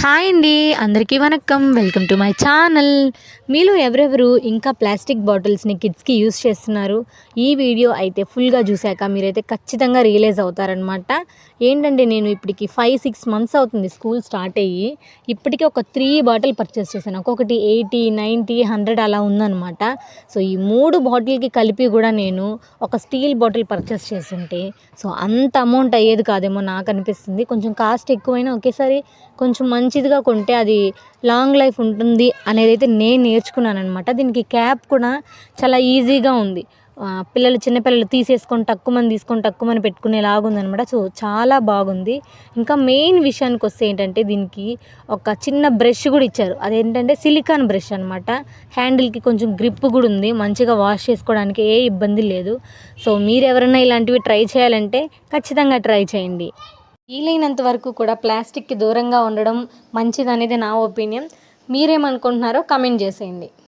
Hi అండి, అందరికీ vanakkam. Welcome to my channel. మీలో ఎవరెవరు ఇంకా ప్లాస్టిక్ బాటిల్స్ని కిడ్స్కి యూస్ చేస్తున్నారు? ఈ వీడియో అయితే ఫుల్గా చూశాక మీరైతే ఖచ్చితంగా రియలైజ్ అవుతారనమాట. ఏంటంటే నేను ఇప్పటికి 5-6 మంత్స్ అవుతుంది స్కూల్ స్టార్ట్ అయ్యి. ఇప్పటికీ ఒక 3 బాటిల్ పర్చేస్ చేశాను. ఒక్కొక్కటి 80, 90, 100 అలా ఉందన్నమాట. సో ఈ 3 బాటిల్కి కలిపి కూడా నేను ఒక స్టీల్ బాటిల్ పర్చేస్ చేస్తుంటే సో అంత అమౌంట్ అయ్యేది కాదేమో నాకు అనిపిస్తుంది. కొంచెం కాస్ట్ ఎక్కువైనా ఒకేసారి కొంచెం మంచిదిగా కొంటే అది లాంగ్ లైఫ్ ఉంటుంది అనేది అయితే నేను నేర్చుకున్నాను అనమాట. దీనికి క్యాప్ కూడా చాలా ఈజీగా ఉంది. చిన్నపిల్లలు తీసేసుకొని టక్కుమని పెట్టుకునేలాగా ఉందనమాట. సో చాలా బాగుంది. ఇంకా మెయిన్ విషయానికి వస్తే ఏంటంటే దీనికి ఒక చిన్న బ్రష్ కూడా ఇచ్చారు. అదేంటంటే సిలికాన్ బ్రష్ అనమాట. హ్యాండిల్కి కొంచెం గ్రిప్ కూడా ఉంది. మంచిగా వాష్ చేసుకోవడానికి ఏ ఇబ్బంది లేదు. సో మీరు ఎవరైనా ఇలాంటివి ట్రై చేయాలంటే ఖచ్చితంగా ట్రై చేయండి. వీలైనంత వరకు కూడా ప్లాస్టిక్కి దూరంగా ఉండడం మంచిదనేది నా ఒపీనియన్. మీరేమనుకుంటున్నారో కమెంట్ చేసేయండి.